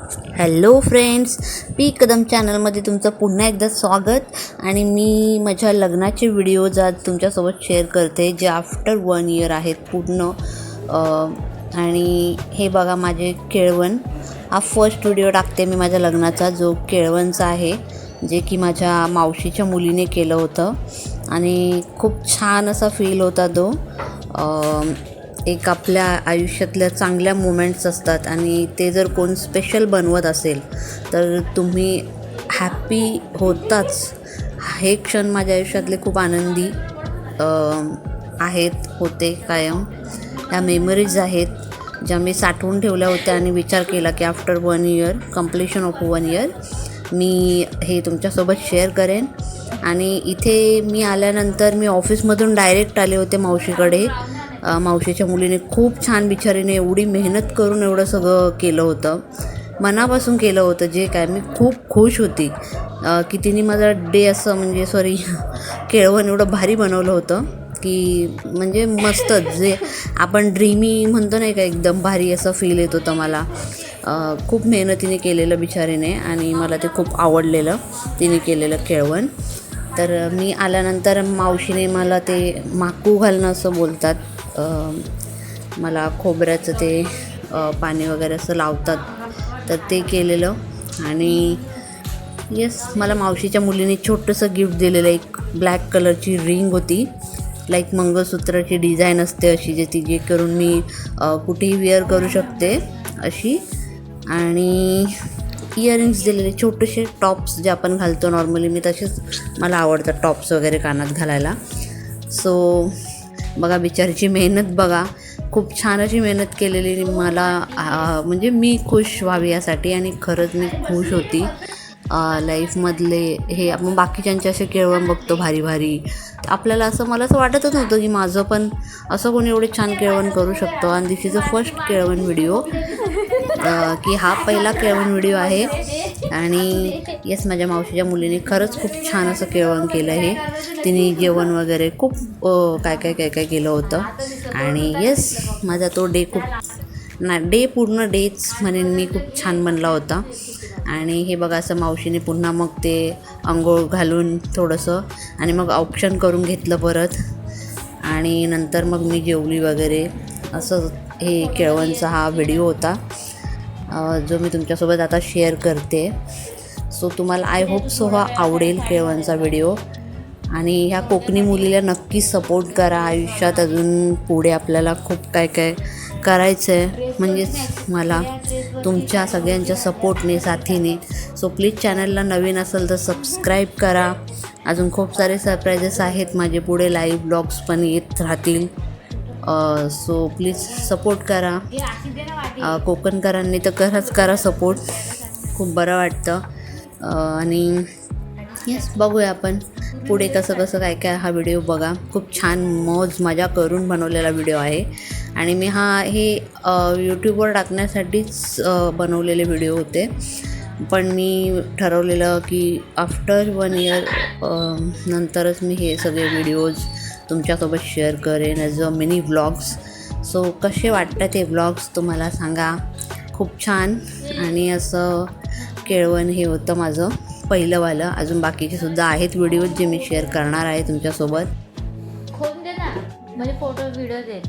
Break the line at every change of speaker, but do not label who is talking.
Hello friends, P Kadam चॅनलमध्ये तुमचं पुन्हा एकदा स्वागत. आणि मी माझ्या लग्नाचे व्हिडिओज आज तुमच्यासोबत शेअर करते जे आफ्टर 1 इयर आहेत पूर्ण. आणि हे बघा माझे केळवण. हा फर्स्ट व्हिडिओ टाकते मी माझ्या लग्नाचा, जो केळवणचा आहे, जे की माझ्या मावशीच्या मुलीने केलं होतं. आणि खूप छान असा फील होता तो. एक आपल्या आयुष्यातल्या चांगल्या मोमेंट्स असतात आणि ते जर कोण स्पेशल बनवत असेल तर तुम्ही हॅप्पी होताच. हे क्षण माझ्या आयुष्यातले खूप आनंदी आहेत, होते कायम. ह्या मेमरीज आहेत ज्या मी साठवून ठेवल्या होत्या आणि विचार केला की after 1 year, completion of 1 year, मी हे तुमच्यासोबत शेअर करेन. आणि इथे मी आल्यानंतर मी ऑफिसमधून डायरेक्ट आले होते मावशीकडे. मावशीच्या मुलीने खूप छान, बिचारीने एवढी मेहनत करून एवढं सगळं केलं होतं, मनापासून केलं होतं. जे काय मी खूप खुश होती की तिने माझा डे असं म्हणजे केळवण एवढं भारी बनवलं होतं की म्हणजे मस्तच. जे आपण ड्रीमी म्हणतो नाही का, एकदम भारी असं फील येत होतं मला. खूप मेहनतीने केलेलं बिचारीने आणि मला ते खूप आवडलेलं तिने केलेलं केळवण. तर मी आल्यानंतर मावशीने मला ते माकू घालणं असं बोलतात, मला खोबऱ्याचं ते पाणी वगैरे असं लावतात, तर ते केलेलं. आणि येस, मला मावशीच्या मुलीने छोटंसं गिफ्ट दिलेलं. एक ब्लॅक कलरची रिंग होती, लाईक मंगळसूत्राची डिझाईन असते अशी, जे करून मी कुठेही वेअर करू शकते अशी. आणि इयरिंग्स दिलेले, छोटेसे टॉप्स जे आपण घालतो नॉर्मली, मी तसेच मला आवडतात टॉप्स वगैरे कानात घालायला. सो बघा बिचारीची मेहनत बघा, खूप छान अशी मेहनत केलेली. मला म्हणजे मी खुश व्हावी यासाठी, आणि खरंच मी खुश होती. लाईफमधले हे आपण बाकीच्यांचे असे केळवण बघतो भारी भारी, आपल्याला असं, मला असं वाटतच नव्हतं की माझं पण असं कोणी एवढे छान केळवण करू शकतो. आणि दिस इज अ फर्स्ट केळवण व्हिडिओ, की हा पहिला केळवण व्हिडिओ आहे. आणि येस, माझ्या मावशीच्या मुलीने खरंच खूप छान असं केळवण केलं आहे. तिने जेवण वगैरे खूप काय काय केलं होतं. आणि येस, माझा तो डे पूर्ण डेच म्हणेन मी, खूप छान बनला होता. आणि हे बघा, असं मावशीने पुन्हा मग ते अंघोळ घालून थोडंसं, आणि मग ऑप्शन करून घेतलं परत. आणि नंतर मग मी जेवली वगैरे. असं हे केळवणचा हा व्हिडिओ होता, जो मी तुमच्यासोबत आता शेअर करते. सो तुम्हाला आय होप सो हा आवडेल केळवणचा व्हिडिओ. आणि ह्या कोकणी मुलीला नक्की सपोर्ट करा. आयुष्यात अजून पुढे आपल्याला खूप काय काय करायचं आहे, म्हणजेच मला तुमच्या सगळ्यांच्या सपोर्टने, साथीने. सो प्लीज चॅनलला नवीन असेल तर सबस्क्राईब करा. अजून खूप सारे सरप्राईजेस आहेत माझे पुढे, लाईव्ह ब्लॉग्स पण येत राहतील. सो प्लीज सपोर्ट करा. कोकणकरांनी तर खरंच करा सपोर्ट, खूप बरं वाटतं. आणि येस, बघूया आपण पुढे कसं काय काय. हा व्हिडिओ बघा, खूप छान मौज मजा करून बनवलेला व्हिडिओ आहे. आणि मी हे यूट्यूबवर टाकण्यासाठीच बनवलेले व्हिडिओ होते. पण मी ठरवलेलं की आफ्टर 1 इयर नंतरच मी हे सगळे व्हिडिओज तुमच्यासोबत शेअर करेन as a mini vlogs. So कसे वाटतात हे व्लॉग्स तुम्हाला सांगा. खूप छान. आणि असं केळवण हे होतं माझं पहिलंवालं. अजून बाकीचे सुद्धा आहेत व्हिडिओज जे मी शेअर करणार आहे तुमच्यासोबत.
खोन दे ना, म्हणजे फोटो व्हिडिओ दे.